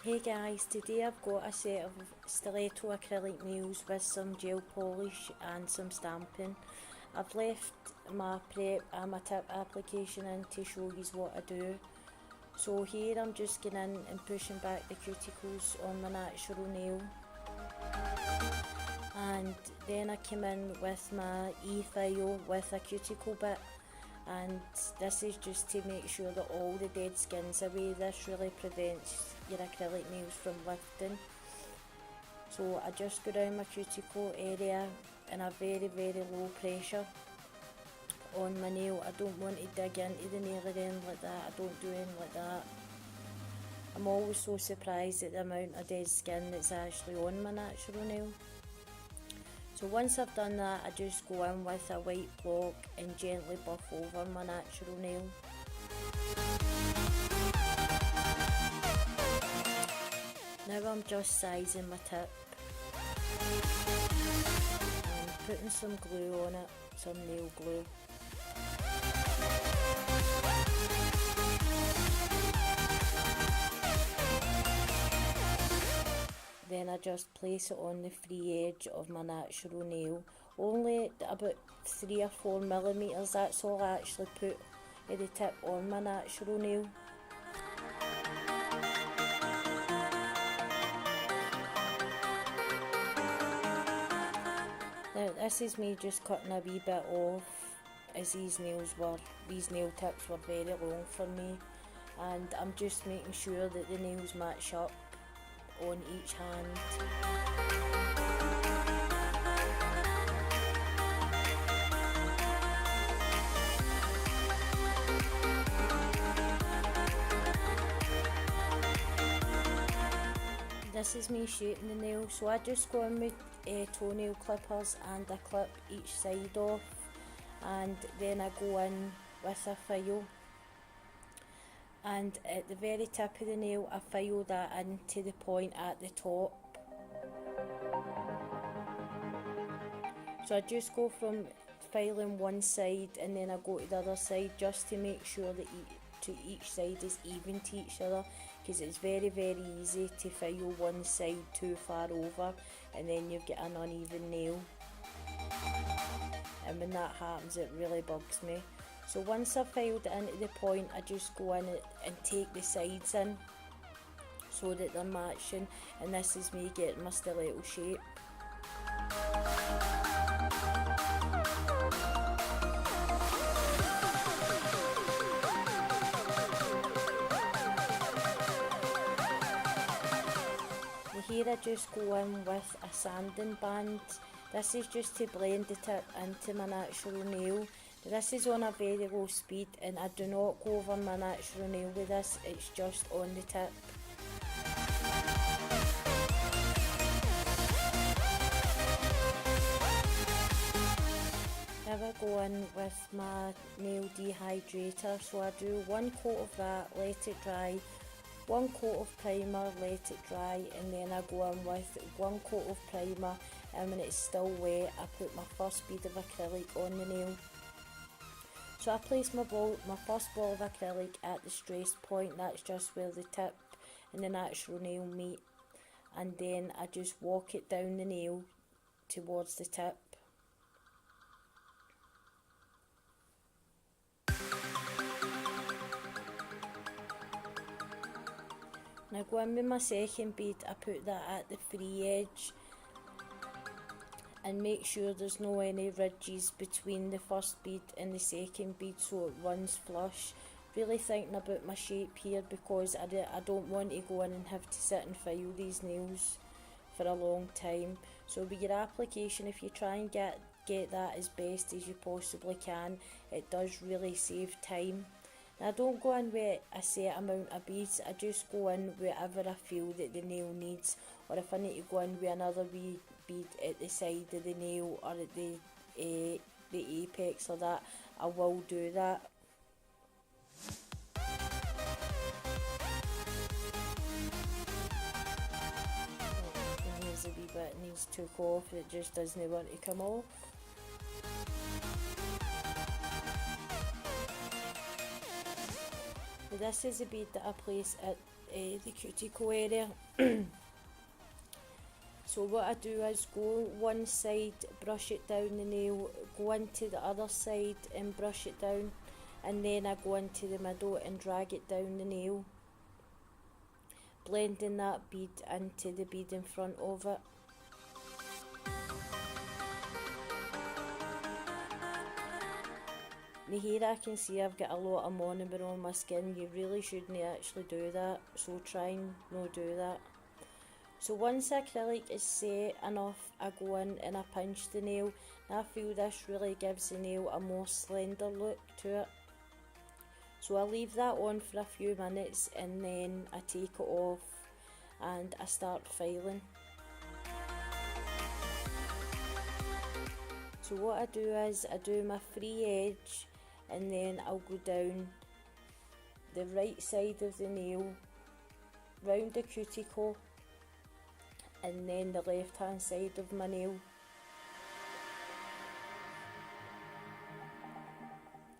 Hey guys, today I've got a set of stiletto acrylic nails with some gel polish and some stamping. I've left my prep and my tip application in to show you what I do. So here I'm just going in and pushing back the cuticles on my natural nail. And then I come in with my e-file with a cuticle bit, and this is just to make sure that all the dead skin's away. This really prevents your acrylic nails from lifting. So I just go down my cuticle area in a very low pressure on my nail. I don't want to dig into the nail or anything like that. I don't do anything like that. I'm always so surprised at the amount of dead skin that's actually on my natural nail. So once I've done that, I just go in with a white block and gently buff over my natural nail. Now I'm just sizing my tip and putting some glue on it, some nail glue. Then I just place it on the free edge of my natural nail, only about 3 or 4 millimeters. That's all I actually put at the tip on my natural nail. Now this is me just cutting a wee bit off, as these nail tips were very long for me, and I'm just making sure that the nails match up on each hand. This is me shaping the nail, so I just go in with toenail clippers and I clip each side off, and then I go in with a file, and at the very tip of the nail I file that into the point at the top. So I just go from filing one side and then I go to the other side, just to make sure that each side is even to each other, because it's very easy to file one side too far over and then you've got an uneven nail, and when that happens it really bugs me. So once I've filed it into the point, I just go in and take the sides in so that they're matching, and this is me getting my stiletto shape. Here I just go in with a sanding band. This is just to blend the tip into my natural nail. This is on a very low speed and I do not go over my natural nail with this, it's just on the tip. Now I go in with my nail dehydrator, so I do one coat of that, let it dry, one coat of primer, let it dry, and then I go in with one coat of primer, and when it's still wet I put my first bead of acrylic on the nail. So I place my first ball of acrylic at the stress point, that's just where the tip and the natural nail meet, and then I just walk it down the nail towards the tip. Now go in with my second bead, I put that at the free edge and make sure there's no any ridges between the first bead and the second bead so it runs flush. Really thinking about my shape here, because I don't want to go in and have to sit and file these nails for a long time. So with your application, if you try and get that as best as you possibly can, it does really save time. Now I don't go in with a set amount of beads, I just go in wherever I feel that the nail needs, or if I need to go in with another wee bead at the side of the nail or at the apex or that, I will do that. And here's a wee bit that needs to go off, it just doesn't want to come off. This is a bead that I place at the cuticle area. So what I do is go one side, brush it down the nail, go into the other side and brush it down, and then I go into the middle and drag it down the nail, blending that bead into the bead in front of it. Now here I can see I've got a lot of monomer on my skin. You really shouldn't actually do that, so try and not do that. So once acrylic is set enough, I go in and I pinch the nail. And I feel this really gives the nail a more slender look to it. So I leave that on for a few minutes and then I take it off and I start filing. So what I do is I do my free edge and then I'll go down the right side of the nail, round the cuticle, and then the left hand side of my nail.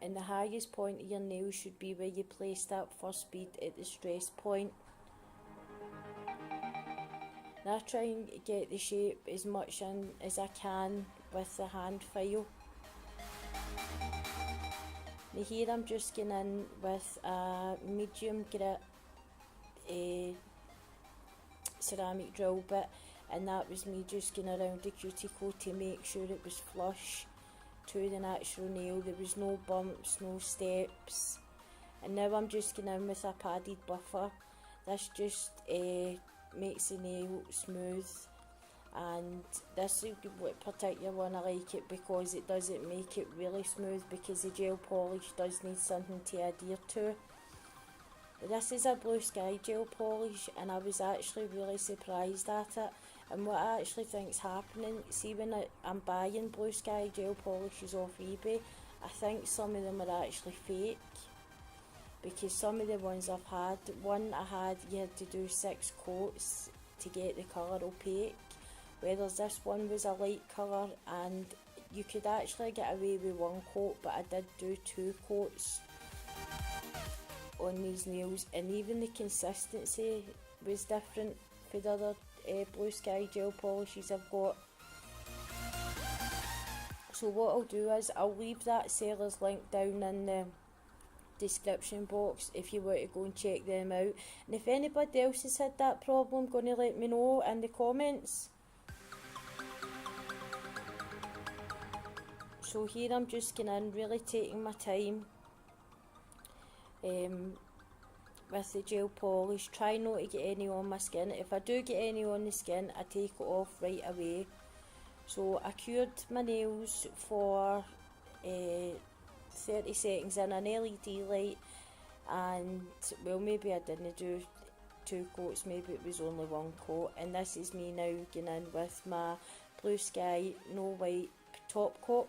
And the highest point of your nail should be where you place that first bead at the stress point. Now I try and get the shape as much in as I can with the hand file. Now here I'm just going in with a medium grit ceramic drill bit, and that was me just going around the cuticle to make sure it was flush to the natural nail. There was no bumps, no steps. And now I'm just going in with a padded buffer. This just makes the nail smooth, and this is what particular one I like it because it doesn't make it really smooth, because the gel polish does need something to adhere to. This is a Blue Sky gel polish, and I was actually really surprised at it. And what I actually think is happening, see when I'm buying Blue Sky gel polishes off eBay, I think some of them are actually fake. Because some of the ones I've had, one I had, you had to do 6 coats to get the colour opaque. Whereas this one was a light colour and you could actually get away with 1 coat, but I did do 2 coats on these nails, and even the consistency was different for the other Blue Sky gel polishes I've got. So what I'll do is I'll leave that seller's link down in the description box if you want to go and check them out, and if anybody else has had that problem, going to let me know in the comments. So here I'm just going in, really taking my time with the gel polish. Try not to get any on my skin. If I do get any on the skin, I take it off right away. So I cured my nails for 30 seconds in an LED light, and well, maybe I didn't do 2 coats, maybe it was only 1 coat. And this is me now going in with my Blue Sky No White top coat.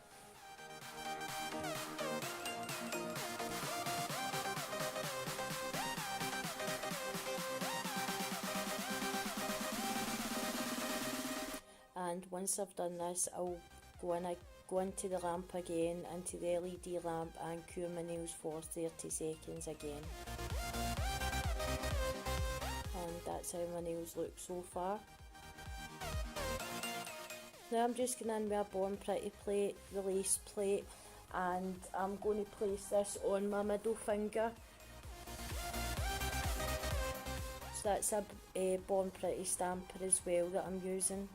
And once I've done this, I'll go into the lamp again, into the LED lamp, and cure my nails for 30 seconds again. And that's how my nails look so far. Now I'm just going in with a Born Pretty plate, the lace plate, and I'm going to place this on my middle finger. So that's a Born Pretty stamper as well that I'm using.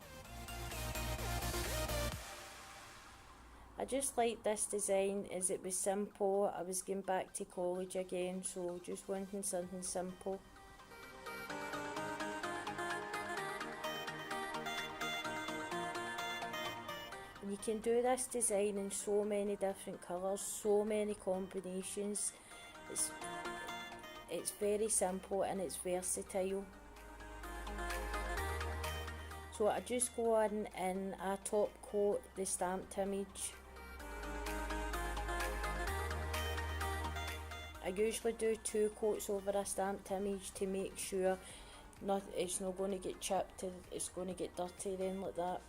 I just like this design as it was simple. I was going back to college again, so just wanting something simple. And you can do this design in so many different colours, so many combinations. It's very simple and it's versatile. So I just go in a top coat, the stamped image. I usually do 2 coats over a stamped image to make sure it's not going to get chipped, it's going to get dirty then like that.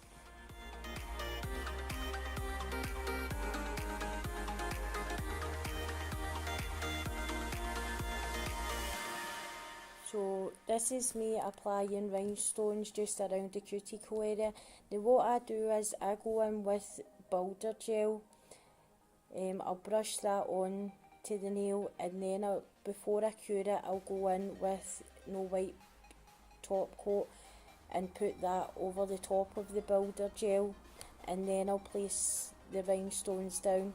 So this is me applying rhinestones just around the cuticle area. Now what I do is I go in with builder gel. I'll brush that on to the nail, and then before I cure it, I'll go in with no white top coat and put that over the top of the builder gel, and then I'll place the rhinestones down.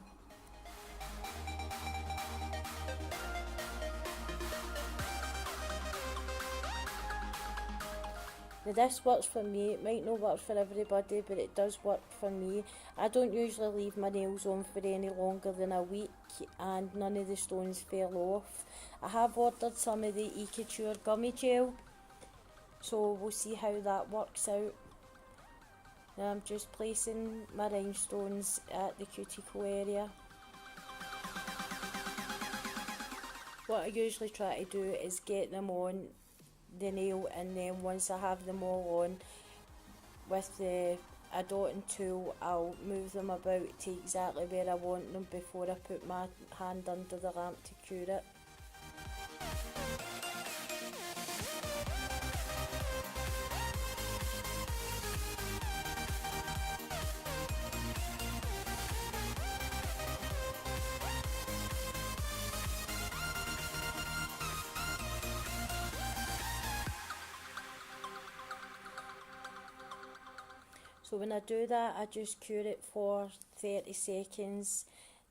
Now this works for me, it might not work for everybody, but it does work for me. I don't usually leave my nails on for any longer than a week, and none of the stones fell off. I have ordered some of the Acrylic gummy gel, so we'll see how that works out. Now I'm just placing my rhinestones at the cuticle area. What I usually try to do is get them on the nail, and then once I have them all on, with a dotting tool, I'll move them about to exactly where I want them before I put my hand under the lamp to cure it. So when I do that, I just cure it for 30 seconds.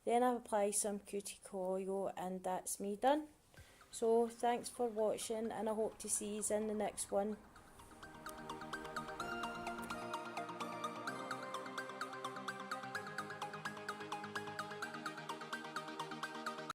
Then I apply some cuticle oil, and that's me done. So thanks for watching, and I hope to see you in the next one.